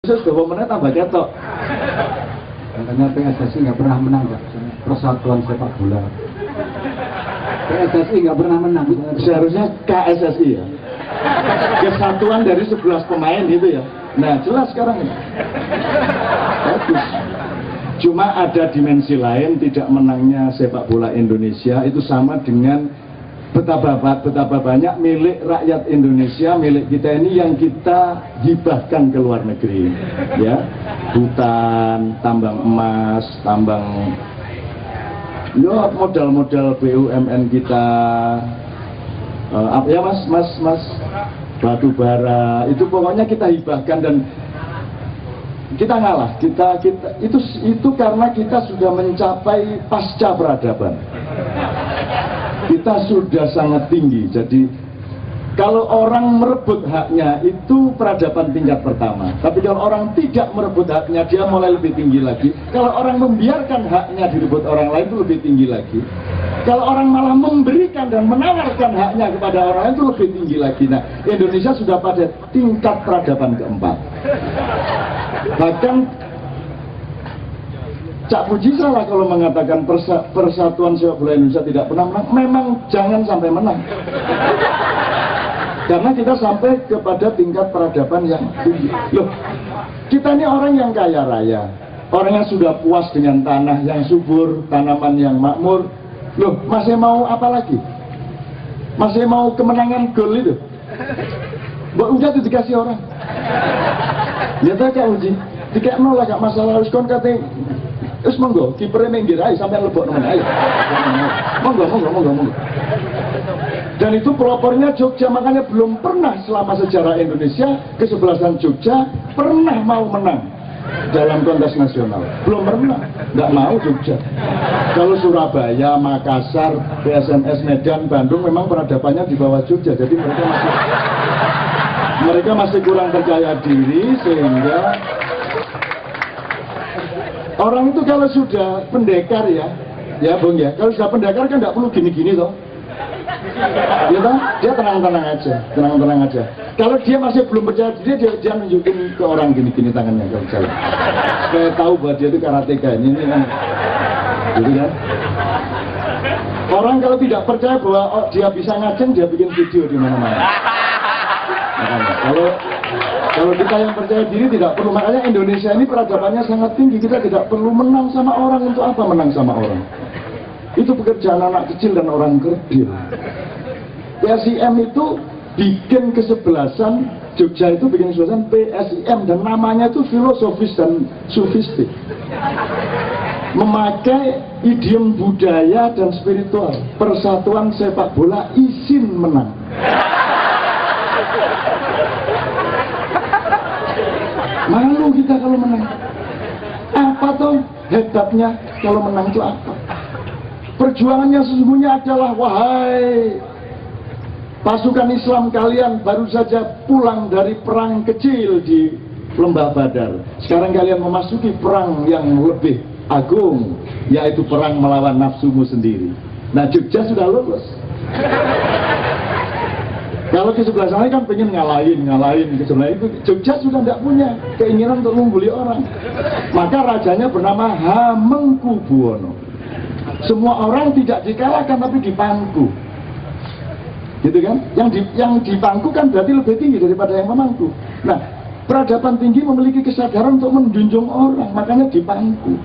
Sudah menang tambah ketok. Katanya PSSI nggak pernah menang, Pak. Persatuan sepak bola. PSSI nggak pernah menang. Seharusnya KSSI ya. Kesatuan dari 11 pemain gitu ya. Nah jelas sekarang ini. Bagus. Cuma ada dimensi lain, tidak menangnya sepak bola Indonesia itu sama dengan betapa banyak milik rakyat Indonesia, milik kita ini yang kita hibahkan ke luar negeri, ya, hutan, tambang emas, tambang, ya modal-modal BUMN kita, ya mas, batu bara, itu pokoknya kita hibahkan dan kita ngalah, kita itu karena kita sudah mencapai pasca peradaban. Kita sudah sangat tinggi. Jadi kalau orang merebut haknya itu peradaban tingkat pertama. Tapi kalau orang tidak merebut haknya, dia mulai lebih tinggi lagi. Kalau orang membiarkan haknya direbut orang lain itu lebih tinggi lagi. Kalau orang malah memberikan dan menawarkan haknya kepada orang lain itu lebih tinggi lagi. Nah, Indonesia sudah pada tingkat peradaban keempat. Bahkan Cak Puji salah kalau mengatakan persatuan sepak bola Indonesia tidak pernah menang. Memang jangan sampai menang. Karena kita sampai kepada tingkat peradaban yang tinggi. Loh, kita ini orang yang kaya raya, orang yang sudah puas dengan tanah yang subur, tanaman yang makmur. Loh, masih mau apa lagi? Masih mau kemenangan gol itu? Udah itu dikasih orang. Lihat aja Uji, tiket nol lah gak masalah, harus kon kate. Terus monggo, kipernya minggir aja sampai lebok nemen aja. Monggo. Dan itu pelopornya Jogja, makanya belum pernah selama sejarah Indonesia kesebelasan Jogja pernah mau menang dalam kontes nasional. Belum pernah, nggak mau Jogja. Kalau Surabaya, Makassar, PSMS Medan, Bandung memang peradabannya di bawah Jogja, jadi mereka masih kurang percaya diri sehingga orang itu kalau sudah pendekar ya Bung ya, kalau sudah pendekar kan nggak perlu gini-gini toh. Ya toh? Dia tenang-tenang aja. Kalau dia masih belum percaya diri, dia nunjukin ke orang gini-gini tangannya kalau jalan. Supaya tahu bahwa dia itu karateka ini kan. Gitu kan? Orang kalau tidak percaya bahwa dia bisa ngajeng, dia bikin video di mana-mana. Kalau kita yang percaya diri tidak perlu. Makanya Indonesia ini peradabannya sangat tinggi. Kita tidak perlu menang sama orang. Untuk apa menang sama orang? Itu pekerjaan anak kecil dan orang kerdil. PSIM itu bikin kesebelasan, Jogja itu bikin kesebelasan PSIM, dan namanya itu filosofis dan sufistik, memakai idiom budaya dan spiritual. Persatuan sepak bola izin menang. Malu kita kalau menang. Apa toh hebatnya kalau menang itu apa? Perjuangannya sesungguhnya adalah, wahai pasukan Islam kalian baru saja pulang dari perang kecil di Lembah Badar. Sekarang kalian memasuki perang yang lebih agung, yaitu perang melawan nafsumu sendiri. Nah, Jogja sudah lulus. Kalau ke sebelah sana kan pengen ngalahin ke sebelah itu. Jogja sudah tidak punya keinginan untuk mengguli orang. Maka rajanya bernama Hamengkubuwono. Semua orang tidak dikalahkan tapi dipangku, gitu kan? Yang dipangku kan berarti lebih tinggi daripada yang memangku. Nah, peradaban tinggi memiliki kesadaran untuk menjunjung orang, makanya dipangku.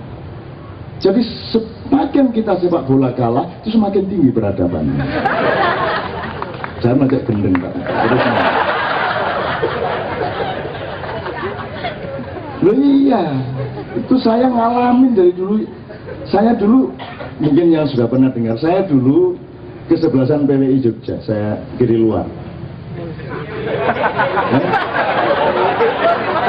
Jadi semakin kita sepak bola kalah, itu semakin tinggi peradabannya. Jangan ajak gendeng, Pak. Loh iya, itu saya ngalamin dari dulu. Saya dulu, mungkin yang sudah pernah dengar, saya dulu kesebelasan PWI Jogja, saya kiri luar.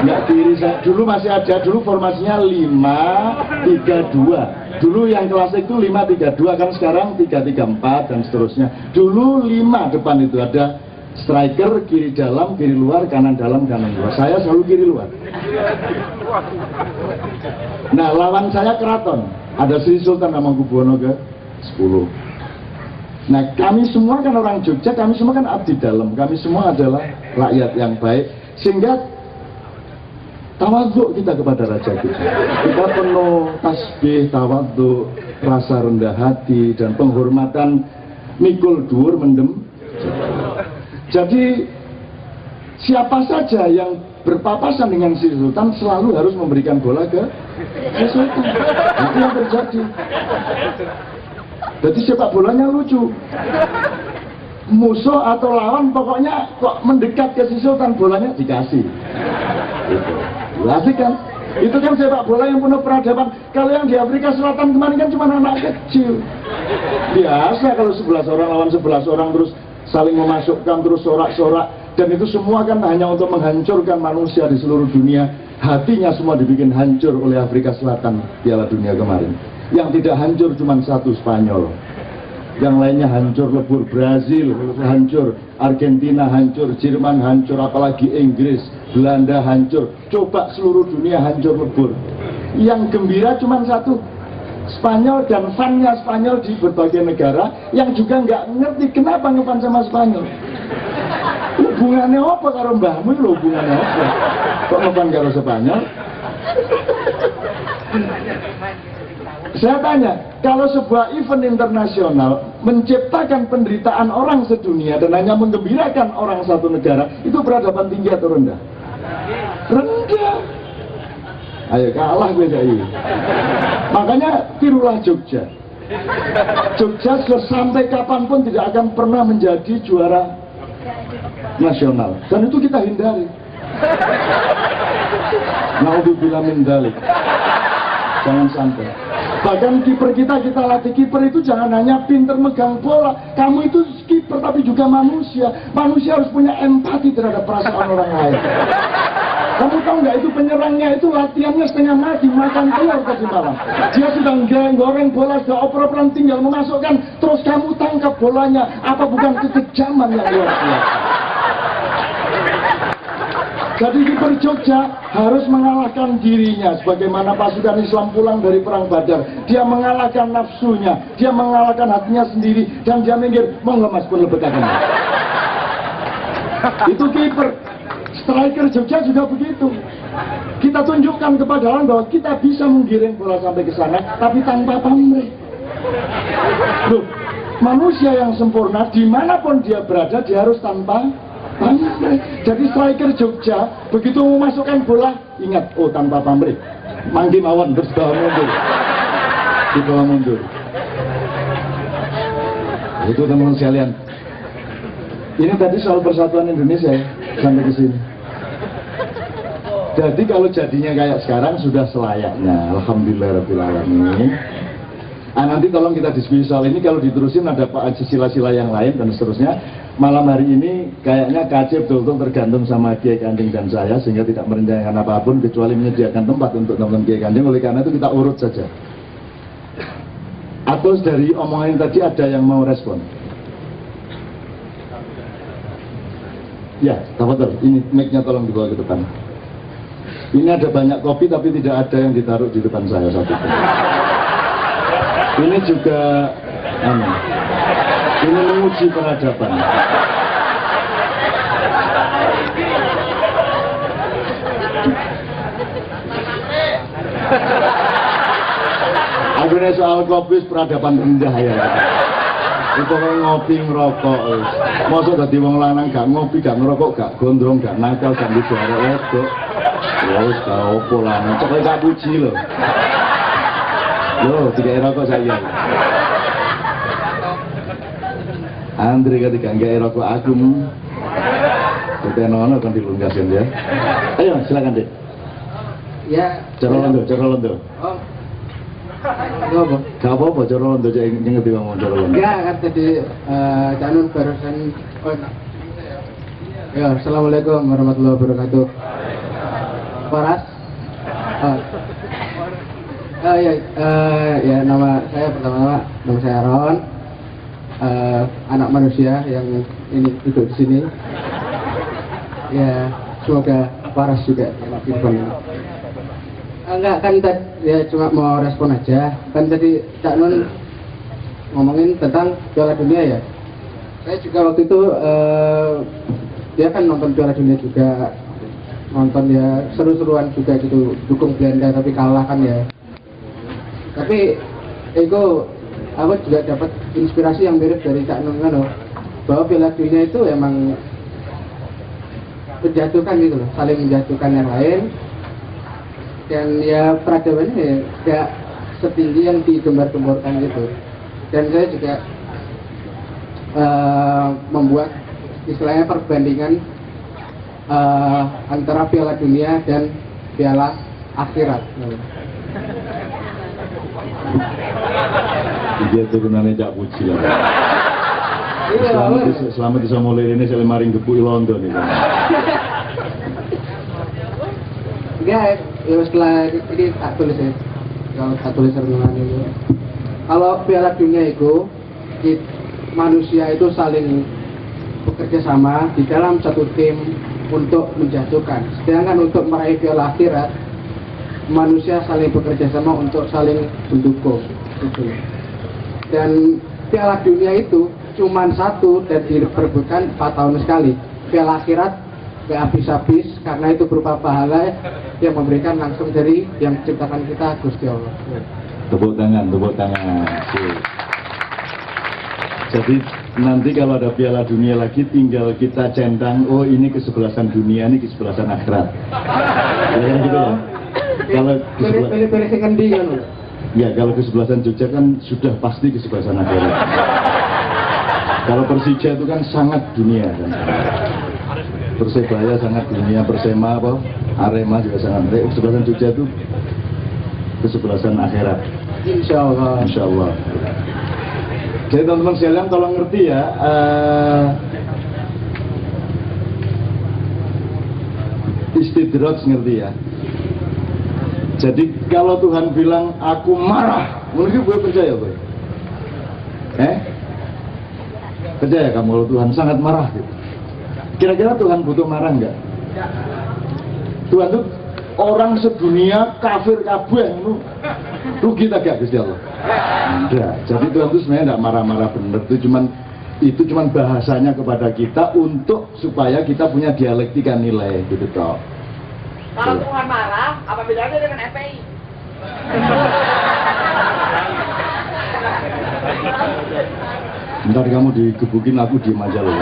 Enggak kiri, saya dulu masih ada, dulu formasinya 5-3-2. Dulu yang kelas itu 5-3-2, kan sekarang 3-3-4 dan seterusnya. Dulu 5 depan itu ada striker, kiri dalam, kiri luar, kanan dalam, kanan luar. Saya selalu kiri luar. Nah, lawan saya Keraton, ada Sri Sultan Hamengkubuwono ke 10. Nah, kami semua kan orang Jogja, kami semua kan abdi dalam, kami semua adalah rakyat yang baik, sehingga tawadhu kita kepada raja kita. Kita penuh tasbih, tawadhu, rasa rendah hati dan penghormatan mikul dhuwur mendem. Jadi siapa saja yang berpapasan dengan si sultan selalu harus memberikan bola ke si sultan. Itu yang terjadi. Jadi sepak bolanya lucu. Musuh atau lawan pokoknya kok mendekat ke si sultan, bolanya dikasih. Gitu. Asik kan? Itu kan sepak bola yang penuh peradaban. Kalau yang di Afrika Selatan kemarin kan cuma anak kecil. Biasa kalau 11 orang lawan 11 orang terus saling memasukkan terus sorak-sorak, dan itu semua kan hanya untuk menghancurkan manusia di seluruh dunia. Hatinya semua dibikin hancur oleh Afrika Selatan Piala Dunia kemarin. Yang tidak hancur cuma satu, Spanyol. Yang lainnya hancur lebur. Brazil hancur, Argentina hancur, Jerman hancur, apalagi Inggris, Belanda hancur. Coba seluruh dunia hancur lebur. Yang gembira cuma satu, Spanyol, dan fannya Spanyol di berbagai negara yang juga nggak ngerti kenapa ngefan sama Spanyol. Hubungannya apa karo mbahmu? Hubungannya apa? Kok ngefan karo Spanyol? Saya tanya, kalau sebuah event internasional menciptakan penderitaan orang sedunia dan hanya menggembirakan orang satu negara, itu peradaban tinggi atau rendah? Rendah. Ayo kalah gue ini. Makanya tirulah Jogja. Jogja sampai kapanpun tidak akan pernah menjadi juara nasional, dan itu kita hindari. Naudzubillah min dzalik. Jangan sampai. Bahkan kiper kita latih, kiper itu jangan hanya pinter megang bola. Kamu itu kiper tapi juga manusia. Manusia harus punya empati terhadap perasaan orang lain. Kamu tahu nggak, itu penyerangnya itu latihannya setengah mati, makan telur tadi malam. Dia sudah goreng bola, sudah oper-operan, tinggal memasukkan, terus kamu tangkap bolanya. Apa bukan kekejaman yang luar biasa? Jadi kiper Jogja harus mengalahkan dirinya, sebagaimana pasukan Islam pulang dari perang Badar. Dia mengalahkan nafsunya, dia mengalahkan hatinya sendiri, dan dia minggir, mau ngemas pun lebetakan. Itu kiper. Striker Jogja juga begitu. Kita tunjukkan kepada orang bahwa kita bisa menggiring bola sampai ke sana, tapi tanpa pamrih. Loh, manusia yang sempurna dimanapun dia berada, dia harus tanpa pamrih. Jadi striker Jogja begitu memasukkan bola, ingat, oh tanpa pamrih, manggi mawon terus bawa mundur, di bawah mundur. Itu teman-teman sekalian. Ini tadi soal persatuan Indonesia ya, sampai ke sini. Jadi kalau jadinya kayak sekarang sudah selayaknya, alhamdulillahirobbilalamin. Nanti tolong kita diskusi soal ini, kalau diterusin ada sila-sila yang lain dan seterusnya. Malam hari ini kayaknya KC betul-betul tergantung sama Kiai Kanjeng dan saya, sehingga tidak merencanakan apapun kecuali menyediakan tempat untuk teman-teman Kiai Kanjeng. Oleh karena itu kita urut saja. Atau dari omongan tadi ada yang mau respon? Ya, betul. Ini mic-nya tolong dibawa ke depan. Ini ada banyak kopi tapi tidak ada yang ditaruh di depan saya satu pun. Ini juga ini menguji peradaban. Akhirnya soal kopi peradaban rendah ya. Itu ngopi ngerokok. Masa dadi wong lanang gak ngopi, gak ngerokok, gak gondrong, gak nakal, gak lucu arek wedok. Wes gak opo lanang, cok gak puji lho. Loh, tidak rokok saya. Andre ketika nggak rokok aku, ketenono kan dilunggasin ya. Ayo silakan deh. Ya. Cara londo. Oh. Apa? Gak apa-apa, cara londo aja yang ngerti ngomong cara londo. Enggak, kan tadi Canun barusan. Ya, assalamualaikum warahmatullahi wabarakatuh. Paras. Ya nama saya pertama, nama saya Aaron, anak manusia yang ini duduk di sini. Ya, semoga Paras juga yang telepon ini. Enggak kan tadi ya cuma mau respon aja. Kan tadi Cak Nun ngomongin tentang Piala Dunia ya. Saya juga waktu itu dia kan nonton Piala Dunia juga. nonton ya seru-seruan juga gitu, dukung Belanda tapi kalah kan ya. Tapi itu aku juga dapat inspirasi yang mirip dari Kak Nungano, bahwa Piala Dunia itu emang menjatuhkan gitu loh, saling menjatuhkan yang lain, dan ya peradabannya ya gak setinggi yang digembar-gemborkan gitu. Dan saya juga membuat istilahnya perbandingan antara Piala Dunia dan Piala Akhirat. Dia turunannya Cak Puji lah. Selamat bisa mulai ini saya maring gebu London itu. Enggak, ya setelah ini tak tulis ya. Kalau tak tulis renungan itu. Kalau Piala Dunia itu manusia itu saling bekerja sama di dalam satu tim untuk menjatuhkan. Sedangkan untuk meraih Piala Akhirat, manusia saling bekerja sama untuk saling mendukung. Gitu. Dan Piala Dunia itu cuma satu dan diperebutkan 4 tahun sekali. Piala Akhirat gak habis-habis karena itu berupa pahala yang memberikan langsung dari yang menciptakan kita, Gusti Allah. Tepuk tangan, tepuk tangan. Jadi nanti kalau ada Piala Dunia lagi tinggal kita centang, oh ini kesebelasan dunia, ini kesebelasan akhirat. Ya gitu ya. Kalau pilih-pilih sekendi kan. Ya kalau kesebelasan Jogja kan sudah pasti kesebelasan akhirat. Kalau Persija itu kan sangat dunia kan. Persebaya sangat dunia, Persema apa? Arema juga sangat. Kesebelasan Jogja itu kesebelasan akhirat. Insya Allah. Insya Allah. Jadi teman-teman sekalian kalau ngerti ya, istidraj ngerti ya. Jadi kalau Tuhan bilang aku marah, mungkin gue percaya gue. Percaya kamu kalau Tuhan sangat marah gitu. Kira-kira Tuhan butuh marah nggak? Tuhan tuh orang sedunia kafir kabeh rugi tak gak Gusti Allah? Enggak. Jadi Tuhan itu sebenarnya enggak marah-marah bener, itu cuman bahasanya kepada kita untuk supaya kita punya dialektika nilai gitu toh. Kalau Tuhan marah, apa bedanya dengan FPI? Ntar kamu digebukin, aku diem aja loh.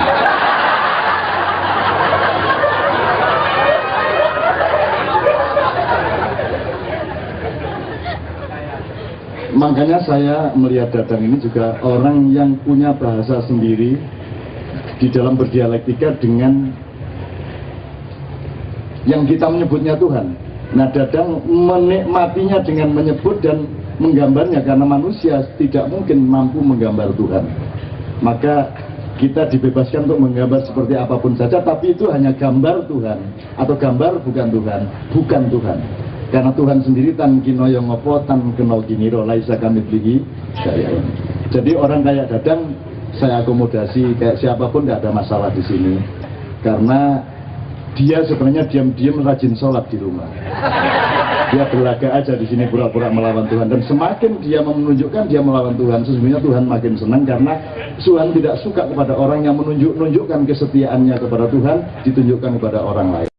Makanya saya melihat Dadang ini juga orang yang punya bahasa sendiri di dalam berdialektika dengan yang kita menyebutnya Tuhan. Nah, Dadang menikmatinya dengan menyebut dan menggambarnya, karena manusia tidak mungkin mampu menggambar Tuhan. Maka kita dibebaskan untuk menggambar seperti apapun saja, tapi itu hanya gambar Tuhan atau gambar bukan Tuhan, bukan Tuhan. Karena Tuhan sendiri tan kino yang ngopo tan keno kiniro laisa kami beli saya. Jadi orang kayak Dadang saya akomodasi, kayak siapapun nggak ada masalah di sini. Karena dia sebenarnya diam-diam rajin sholat di rumah. Dia berlaga aja di sini pura-pura melawan Tuhan, dan semakin dia menunjukkan dia melawan Tuhan, sesungguhnya Tuhan makin senang, karena Tuhan tidak suka kepada orang yang menunjukkan kesetiaannya kepada Tuhan ditunjukkan kepada orang lain.